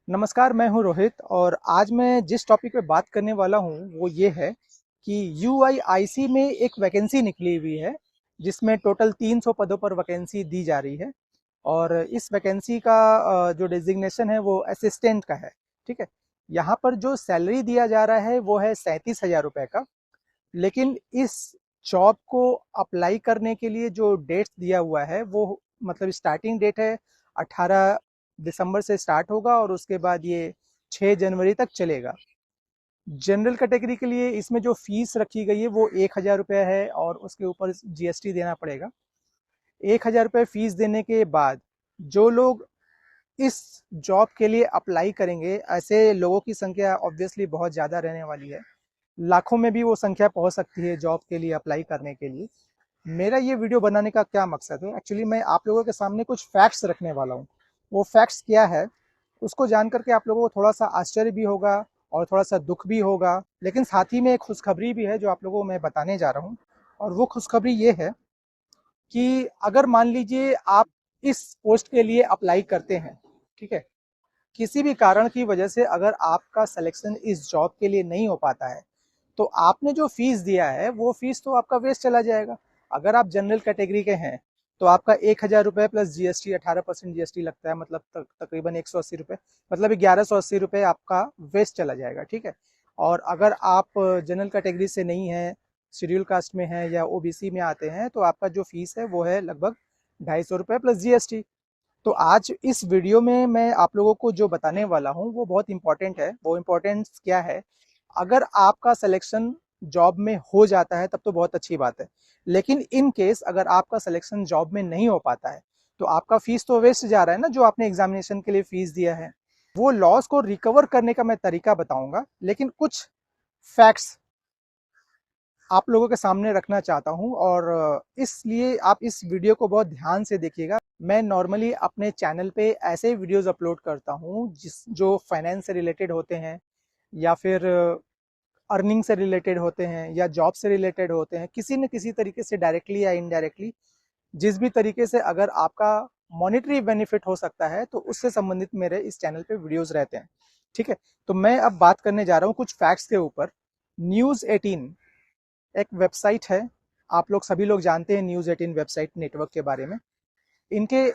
नमस्कार, मैं हूं रोहित और आज मैं जिस टॉपिक पे बात करने वाला हूं वो ये है कि यूआईआईसी में एक वैकेंसी निकली हुई है जिसमें टोटल 300 पदों पर वैकेंसी दी जा रही है। और इस वैकेंसी का जो डेजिग्नेशन है वो असिस्टेंट का है। ठीक है। यहाँ पर जो सैलरी दिया जा रहा है वो है 37,000 रुपये का। लेकिन इस जॉब को अप्लाई करने के लिए जो डेट दिया हुआ है वो मतलब स्टार्टिंग डेट है 18 दिसंबर से स्टार्ट होगा और उसके बाद ये 6 जनवरी तक चलेगा। जनरल कैटेगरी के लिए इसमें जो फीस रखी गई है वो 1,000 रुपये है और उसके ऊपर जीएसटी देना पड़ेगा। 1,000 रुपये फीस देने के बाद जो लोग इस जॉब के लिए अप्लाई करेंगे, ऐसे लोगों की संख्या ऑब्वियसली बहुत ज़्यादा रहने वाली है। लाखों में भी वो संख्या पहुंच सकती है जॉब के लिए अप्लाई करने के लिए। मेरा ये वीडियो बनाने का क्या मकसद है, एक्चुअली मैं आप लोगों के सामने कुछ फैक्ट्स रखने वाला हूँ। वो फैक्ट्स क्या है उसको जान करके आप लोगों को थोड़ा सा आश्चर्य भी होगा और थोड़ा सा दुख भी होगा, लेकिन साथ ही में एक खुशखबरी भी है जो आप लोगों को मैं बताने जा रहा हूँ। और वो खुशखबरी ये है कि अगर मान लीजिए आप इस पोस्ट के लिए अप्लाई करते हैं, ठीक है, किसी भी कारण की वजह से अगर आपका सिलेक्शन इस जॉब के लिए नहीं हो पाता है तो आपने जो फीस दिया है वो फीस तो आपका वेस्ट चला जाएगा। अगर आप जनरल कैटेगरी के हैं तो आपका 1,000 रुपये प्लस जीएसटी 18% जीएसटी लगता है, मतलब तकरीबन 180 रुपये, मतलब 1,180 रुपये आपका वेस्ट चला जाएगा। ठीक है। और अगर आप जनरल कैटेगरी से नहीं है, शेड्यूल कास्ट में है या ओबीसी में आते हैं तो आपका जो फीस है वो है लगभग 250 रुपये प्लस जीएसटी। तो आज इस वीडियो में मैं आप लोगों को जो बताने वाला हूँ वो बहुत इंपॉर्टेंट है। वो इम्पोर्टेंस क्या है, अगर आपका सिलेक्शन जॉब में हो जाता है तब तो बहुत अच्छी बात है, लेकिन इन केस अगर आपका सिलेक्शन जॉब में नहीं हो पाता है तो आपका फीस तो वेस्ट जा रहा है ना, जो आपने एग्जामिनेशन के लिए फीस दिया है। वो लॉस को रिकवर करने का मैं तरीका बताऊंगा, लेकिन कुछ फैक्ट्स आप लोगों के सामने रखना चाहता हूं और इसलिए आप इस वीडियो को बहुत ध्यान से देखिएगा। मैं नॉर्मली अपने चैनल पे ऐसे वीडियोस अपलोड करता हूं जो फाइनेंस से रिलेटेड होते हैं या फिर अर्निंग से रिलेटेड होते हैं या जॉब से रिलेटेड होते हैं, किसी न किसी तरीके से डायरेक्टली या इनडायरेक्टली। जिस भी तरीके से अगर आपका मॉनेटरी बेनिफिट हो सकता है तो उससे संबंधित मेरे इस चैनल पे वीडियोस रहते हैं। ठीक है। तो मैं अब बात करने जा रहा हूँ कुछ फैक्ट्स के ऊपर। न्यूज़ 18 एक वेबसाइट है, आप लोग सभी लोग जानते हैं न्यूज़ 18 वेबसाइट नेटवर्क के बारे में। इनके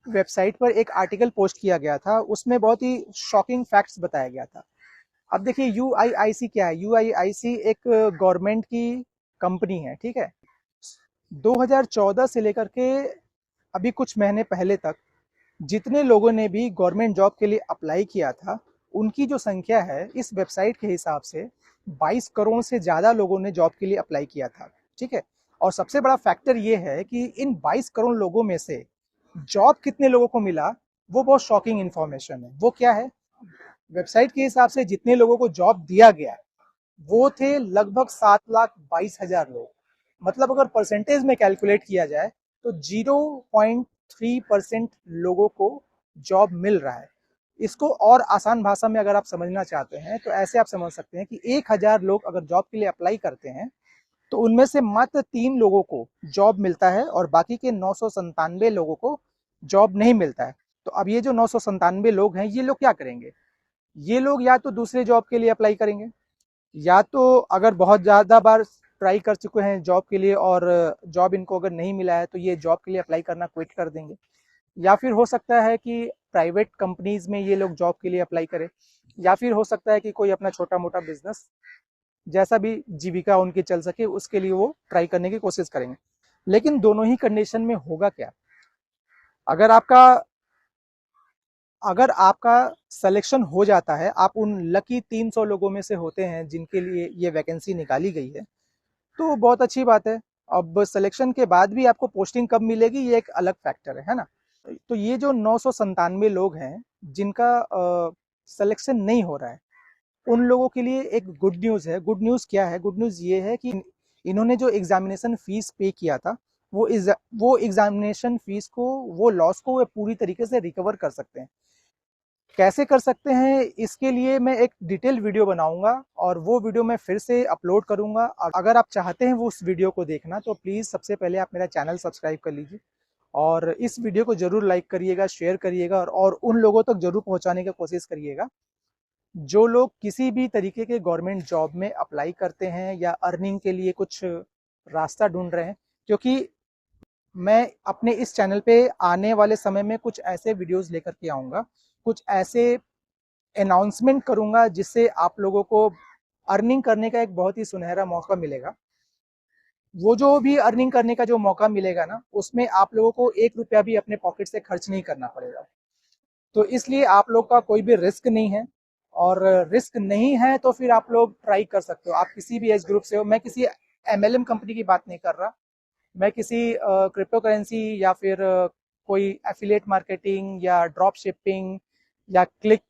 वेबसाइट पर एक आर्टिकल पोस्ट किया गया था, उसमें बहुत ही शॉकिंग फैक्ट्स बताया गया था। अब देखिए यूआईआईसी क्या है। यूआईआईसी एक गवर्नमेंट की कंपनी है। ठीक है। 2014 से लेकर के अभी कुछ महीने पहले तक जितने लोगों ने भी गवर्नमेंट जॉब के लिए अप्लाई किया था उनकी जो संख्या है इस वेबसाइट के हिसाब से 22 करोड़ से ज़्यादा लोगों ने जॉब के लिए अप्लाई किया था। ठीक है। और सबसे बड़ा फैक्टर ये है कि इन 22 करोड़ लोगों में से जॉब कितने लोगों को मिला, वो बहुत शॉकिंग इंफॉर्मेशन है। वो क्या है, वेबसाइट के हिसाब से जितने लोगों को जॉब दिया गया वो थे लगभग 7,22,000 लोग। मतलब अगर परसेंटेज में कैलकुलेट किया जाए तो 0.3% लोगों को जॉब मिल रहा है। इसको और आसान भाषा में अगर आप समझना चाहते हैं तो ऐसे आप समझ सकते हैं कि 1,000 लोग अगर जॉब के लिए अप्लाई करते हैं तो उनमें से मात्र 3 लोगों को जॉब मिलता है और बाकी के 997 लोगों को जॉब नहीं मिलता है। तो अब ये जो 997 लोग हैं ये लोग क्या करेंगे, ये लोग या तो दूसरे जॉब के लिए अप्लाई करेंगे, या तो अगर बहुत ज़्यादा बार ट्राई कर चुके हैं जॉब के लिए और जॉब इनको अगर नहीं मिला है तो ये जॉब के लिए अप्लाई करना क्विट कर देंगे, या फिर हो सकता है कि प्राइवेट कंपनीज में ये लोग जॉब के लिए अप्लाई करें, या फिर हो सकता है कि कोई अपना छोटा मोटा बिजनेस जैसा भी जीविका उनकी चल सके उसके लिए वो ट्राई करने की कोशिश करेंगे। लेकिन दोनों ही कंडीशन में होगा क्या, अगर आपका अगर आपका सिलेक्शन हो जाता है, आप उन लकी 300 लोगों में से होते हैं जिनके लिए ये वैकेंसी निकाली गई है, तो बहुत अच्छी बात है। अब सिलेक्शन के बाद भी आपको पोस्टिंग कब मिलेगी ये एक अलग फैक्टर है ना। तो ये जो 997 लोग हैं जिनका सिलेक्शन नहीं हो रहा है उन लोगों के लिए एक गुड न्यूज़ है। गुड न्यूज़ क्या है, गुड न्यूज़ ये है कि इन्होंने जो एग्जामिनेशन फीस पे किया था वो एग्जामिनेशन फीस को, वो लॉस को वे पूरी तरीके से रिकवर कर सकते हैं। कैसे कर सकते हैं इसके लिए मैं एक डिटेल वीडियो बनाऊंगा और वो वीडियो मैं फिर से अपलोड करूंगा। अगर आप चाहते हैं वो उस वीडियो को देखना तो प्लीज़ सबसे पहले आप मेरा चैनल सब्सक्राइब कर लीजिए और इस वीडियो को ज़रूर लाइक करिएगा, शेयर करिएगा और उन लोगों तक ज़रूर पहुंचाने की कोशिश करिएगा जो लोग किसी भी तरीके के गवर्नमेंट जॉब में अप्लाई करते हैं या अर्निंग के लिए कुछ रास्ता ढूंढ रहे हैं। क्योंकि मैं अपने इस चैनल पे आने वाले समय में कुछ ऐसे वीडियोस लेकर के आऊँगा, कुछ ऐसे अनाउंसमेंट करूँगा जिससे आप लोगों को अर्निंग करने का एक बहुत ही सुनहरा मौका मिलेगा। वो जो भी अर्निंग करने का जो मौका मिलेगा ना, उसमें आप लोगों को 1 रुपया भी अपने पॉकेट से खर्च नहीं करना पड़ेगा। तो इसलिए आप लोग का कोई भी रिस्क नहीं है, और रिस्क नहीं है तो फिर आप लोग ट्राई कर सकते हो। आप किसी भी एज ग्रुप से हो, मैं किसी MLM कंपनी की बात नहीं कर रहा, मैं किसी क्रिप्टो करेंसी या फिर कोई एफिलिएट मार्केटिंग या ड्रॉप शिपिंग या क्लिक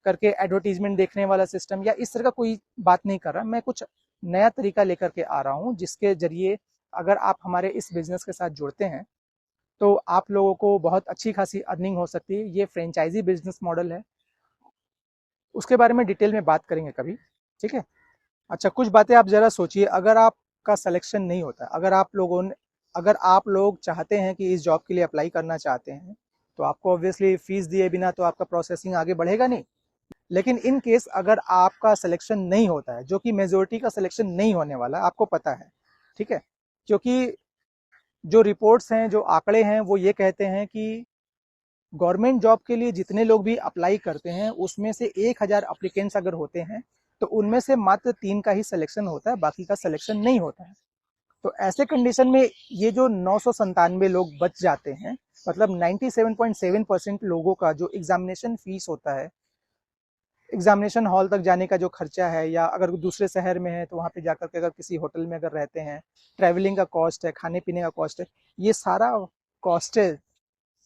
करके एडवर्टीजमेंट देखने वाला सिस्टम या इस तरह का कोई बात नहीं कर रहा। मैं कुछ नया तरीका लेकर के आ रहा हूँ जिसके जरिए अगर आप हमारे इस बिजनेस के साथ जुड़ते हैं तो आप लोगों को बहुत अच्छी खासी अर्निंग हो सकती है। ये फ्रेंचाइजी बिजनेस मॉडल है, उसके बारे में डिटेल में बात करेंगे कभी, ठीक है। अच्छा, कुछ बातें आप ज़रा सोचिए। अगर आपका सिलेक्शन नहीं होता, अगर आप लोग चाहते हैं कि इस जॉब के लिए अप्लाई करना चाहते हैं, तो आपको ऑब्वियसली फीस दिए बिना तो आपका प्रोसेसिंग आगे बढ़ेगा नहीं। लेकिन इन केस अगर आपका सिलेक्शन नहीं होता है, जो कि मेजोरिटी का सिलेक्शन नहीं होने वाला, आपको पता है, ठीक है। क्योंकि जो रिपोर्ट्स हैं, जो आंकड़े हैं, वो ये कहते हैं कि गवर्नमेंट जॉब के लिए जितने लोग भी अप्लाई करते हैं उसमें से 1000 अप्लीकेंट्स अगर होते हैं तो उनमें से मात्र 3 का ही सिलेक्शन होता है, बाकी का सिलेक्शन नहीं होता है। तो ऐसे कंडीशन में ये जो 997 लोग बच जाते हैं, मतलब 97.7% लोगों का जो एग्जामिनेशन फीस होता है, एग्जामिनेशन हॉल तक जाने का जो खर्चा है, या अगर दूसरे शहर में है तो वहाँ पे जाकर के अगर किसी होटल में अगर रहते हैं, ट्रैवलिंग का कॉस्ट है, खाने पीने का कॉस्ट है, ये सारा कॉस्ट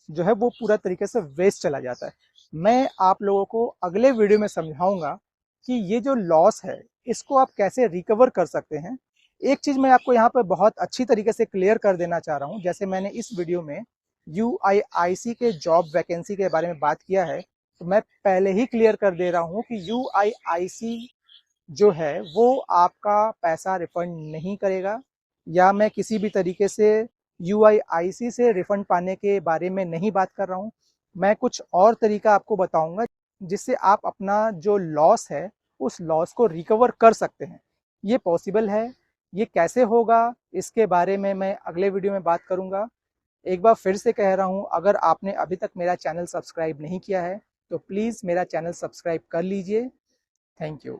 जो है वो पूरा तरीके से वेस्ट चला जाता है। मैं आप लोगों को अगले वीडियो में समझाऊंगा कि ये जो लॉस है इसको आप कैसे रिकवर कर सकते हैं। एक चीज मैं आपको यहाँ पर बहुत अच्छी तरीके से क्लियर कर देना चाह रहा हूँ। जैसे मैंने इस वीडियो में UIIC के जॉब वैकेंसी के बारे में बात किया है, तो मैं पहले ही क्लियर कर दे रहा हूँ कि UIIC जो है वो आपका पैसा रिफंड नहीं करेगा, या मैं किसी भी तरीके से UIIC से रिफंड पाने के बारे में नहीं बात कर रहा हूँ। मैं कुछ और तरीका आपको बताऊंगा जिससे आप अपना जो लॉस है उस लॉस को रिकवर कर सकते हैं। ये पॉसिबल है। ये कैसे होगा इसके बारे में मैं अगले वीडियो में बात करूंगा। एक बार फिर से कह रहा हूँ, अगर आपने अभी तक मेरा चैनल सब्सक्राइब नहीं किया है तो प्लीज़ मेरा चैनल सब्सक्राइब कर लीजिए। Thank you.